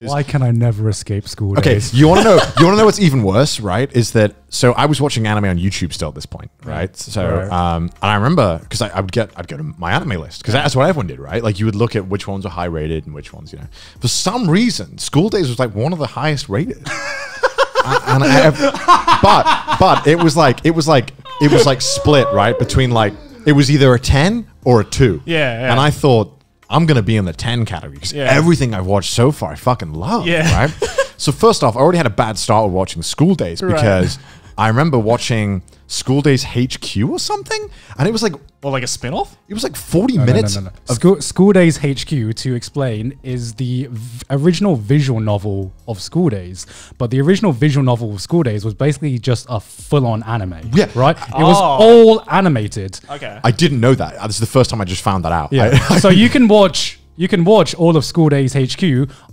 Why can I never escape school days? Okay, you want to know? You want to know what's even worse, right? Is that so? I was watching anime on YouTube still at this point, right? So, and I remember because I'd go to my anime list because that's what everyone did, right? Like you would look at which ones were high rated and which ones, you know. For some reason, School Days was like one of the highest rated. But it was like split, right, between like it was either a 10 or a 2. Yeah. And I thought I'm gonna be in the 10 category because everything I've watched so far I fucking love. Yeah. Right. So first off, I already had a bad start with watching School Days because I remember watching School Days HQ or something, and it was like, well, like a spin-off? It was like 40 minutes. No. School Days HQ, to explain, is the original visual novel of School Days, but the original visual novel of School Days was basically just a full-on anime. Yeah, right. It was all animated. Okay, I didn't know that. This is the first time I just found that out. Yeah, so you can watch. You can watch all of School Days HQ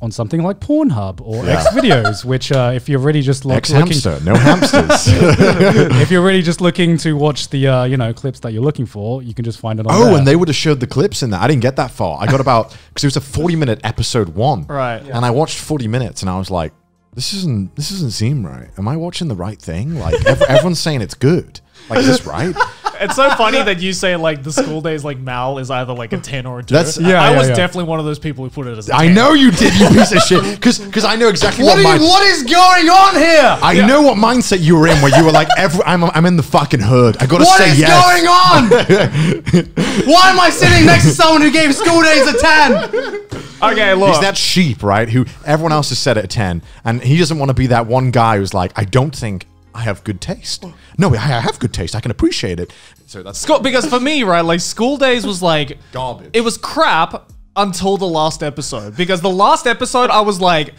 on something like Pornhub or X Videos, which if you're really just looking, no hamsters. If you're really just looking to watch the clips that you're looking for, you can just find it on there. And they would have showed the clips in that. I didn't get that far. I got about because it was a 40-minute episode 1, right? And I watched 40 minutes, and I was like, this doesn't seem right. Am I watching the right thing? Like everyone's saying it's good. Like, is this right? It's so funny that you say like the School Days like Mal is either like a 10 or a 2. I was definitely one of those people who put it as a 10. I know you did, you piece of shit. Because I know exactly what is going on here? I know what mindset you were in, where you were like, I'm in the fucking hood. I gotta say yes. What is going on? Why am I sitting next to someone who gave School Days a 10? Okay, look. He's that sheep, right? Who everyone else has set at a 10, and he doesn't want to be that one guy who's like, I don't think I have good taste. No, I have good taste. I can appreciate it. So that's because for me, right, like School Days was like garbage. It was crap until the last episode, because the last episode I was like,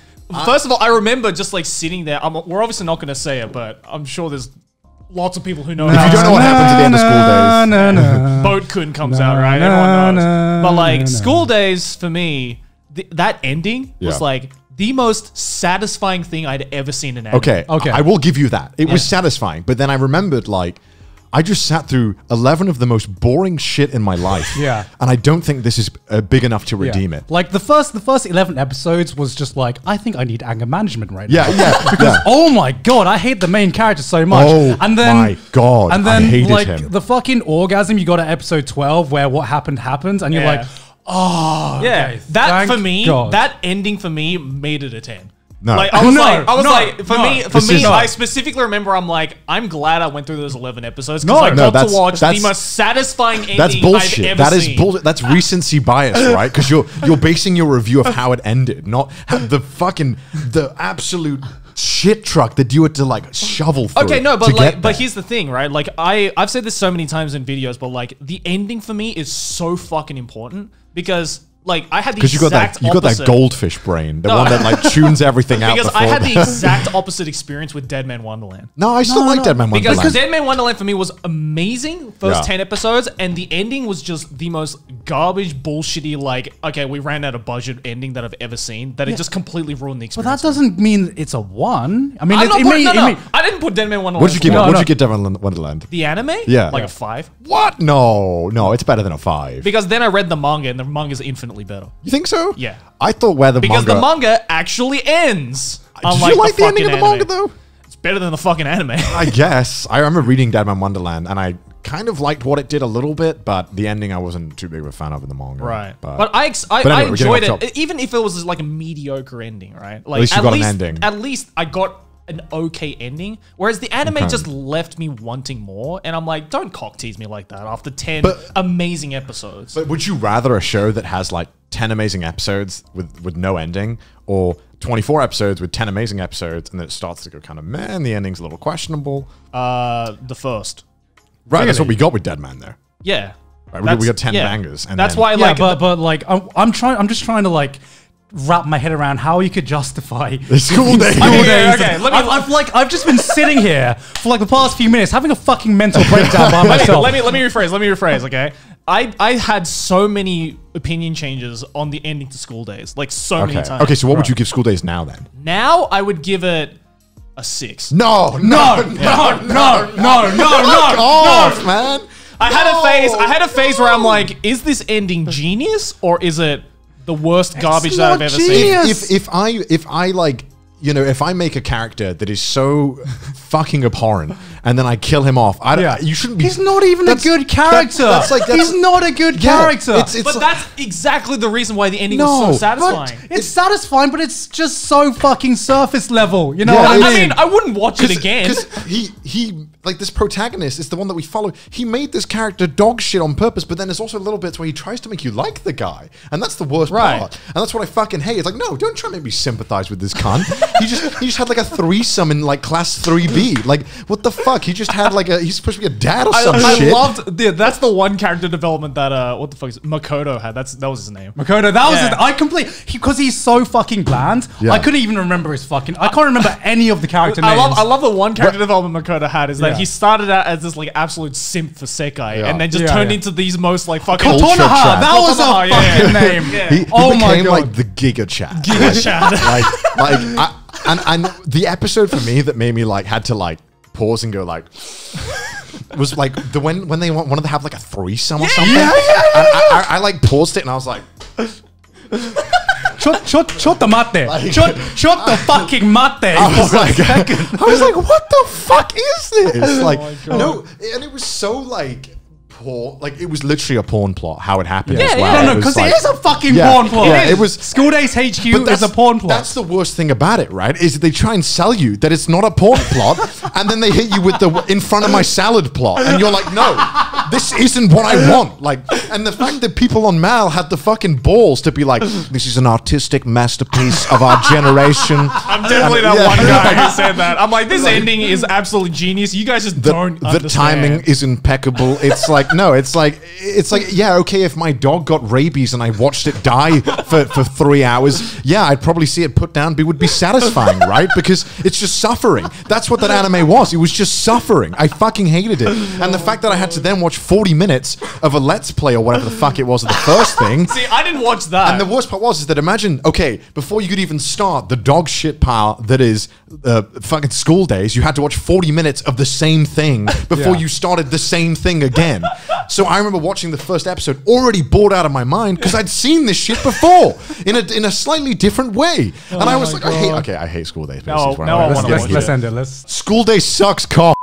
first of all, I remember just like sitting there. We're obviously not going to say it, but I'm sure there's lots of people who know. If you don't know what happens at the end of School Days, Boat Kun comes out, right? Everyone knows. But like School Days for me, that ending was like the most satisfying thing I'd ever seen in anime. Okay. I will give you that. It was satisfying, but then I remembered like I just sat through 11 of the most boring shit in my life. Yeah. And I don't think this is big enough to redeem it. Like the first 11 episodes was just like, I think I need anger management right now. Yeah. Because oh my God, I hate the main character so much. Oh my God, and then I hated like him. the fucking orgasm you got at episode 12 where what happened happens and you're like, oh yeah. Okay, that for me, that ending for me made it a 10. No. Like I was like, for me, I specifically remember I'm glad I went through those 11 episodes because I got to watch the most satisfying ending That's bullshit. I've ever seen. Bullshit. That's recency bias, right? Because you're basing your review of how it ended, not the absolute shit truck that you had to like shovel through. Okay, no, but here's the thing, right? Like I've said this so many times in videos, but like the ending for me is so fucking important because like I had the exact you got that goldfish brain, the one that like tunes everything out. Because I had the exact opposite experience with Dead Man Wonderland. No, I still like Dead Man Wonderland. Because Dead Man Wonderland for me was amazing first 10 episodes, and the ending was just the most garbage, bullshitty, like, okay, we ran out of budget ending that I've ever seen, that it just completely ruined the experience. But that doesn't mean it's a 1. I mean, I didn't put Dead Man Wonderland. What'd you give it? What'd you give Dead Man Wonderland? The anime? Yeah. Like a 5. What? No, it's better than a 5. Because then I read the manga, and the manga's infinitely better. You think so? Yeah. I thought because the manga actually ends. Did you like the ending of the manga though? It's better than the fucking anime. I guess. I remember reading Dead Man Wonderland and I kind of liked what it did a little bit, but the ending I wasn't too big of a fan of in the manga. Right. But I enjoyed it, even if it was like a mediocre ending, right? Like, at least you got an ending. At least I got an okay ending, whereas the anime just left me wanting more, and I'm like, don't cock tease me like that after 10 amazing episodes. But would you rather a show that has like 10 amazing episodes with no ending, or 24 episodes with 10 amazing episodes and then it starts to go kind of meh and the ending's a little questionable? The first. Right, really? That's what we got with Dead Man there. Yeah. Right, we got 10 bangers. And that's why, like, but like, I'm just trying to like wrap my head around how you could justify the School Days. Okay, I've just been sitting here for like the past few minutes having a fucking mental breakdown by myself. Let me rephrase, okay? I had so many opinion changes on the ending to School Days, like so many times. Okay, so what would you give School Days now then? Now I would give it a 6. No, man. I had a phase where I'm like, is this ending genius or is it the worst garbage that not I've ever genius. seen. If I like, you know, if I make a character that is so fucking abhorrent and then I kill him off, you shouldn't be. He's not even a good character. He's not a good character. But that's exactly the reason why the ending was so satisfying. It's satisfying, but it's just so fucking surface level. You know Yeah, what I I mean? mean, I wouldn't watch it again. Because he like this protagonist is the one that we follow. He made this character dog shit on purpose, but then there's also little bits where he tries to make you like the guy, and that's the worst part. And that's what I fucking hate. It's like, no, don't try to make me sympathize with this cunt. he just had like a threesome in like class 3B. Like, what the fuck? He just had like he's supposed to be a dad or some shit. I loved that's the one character development that what the fuck is it? Makoto had. That was his name. Makoto, that was it. Because he's so fucking bland. Yeah. I couldn't even remember his fucking. I can't remember any of the character names. I love the one character development Makoto had is that he started out as this like absolute simp for Sekai and then just turned into these most like fucking Kotonoha. That was a fucking name. He became like the Giga Chat. Giga Chat. And the episode for me that made me like had to like pause and go like was like when they wanted to have like a threesome or something. I like paused it and I was like. Chotto mate. Chotto fucking mate. I was like, what the fuck is this? Like, no, and it was so like poor. Like, it was literally a porn plot. How it happened as well. No, because it is a fucking porn plot. Yeah, it was. School Days HQ is a porn plot. That's the worst thing about it, right? Is they try and sell you that it's not a porn plot, and then they hit you with the in front of my salad plot, and you're like, no, this isn't what I want. Like, and the fact that people on Mal had the fucking balls to be like, this is an artistic masterpiece of our generation. I'm definitely that one guy who said that. I'm like, this ending is absolutely genius. You guys just don't understand. The timing is impeccable. It's like, no, it's like, yeah, okay, if my dog got rabies and I watched it die for 3 hours, yeah, I'd probably see it put down, but it would be satisfying, right? Because it's just suffering. That's what that anime was. It was just suffering. I fucking hated it. And the fact that I had to then watch 40 minutes of a Let's Play or whatever the fuck it was of the first thing. See, I didn't watch that. And the worst part is that imagine, okay, before you could even start the dog shit pile that is fucking School Days, you had to watch 40 minutes of the same thing before you started the same thing again. So I remember watching the first episode already bored out of my mind because I'd seen this shit before in a slightly different way. And I was like, I hate School Days. Let's end it. School Days sucks, cock.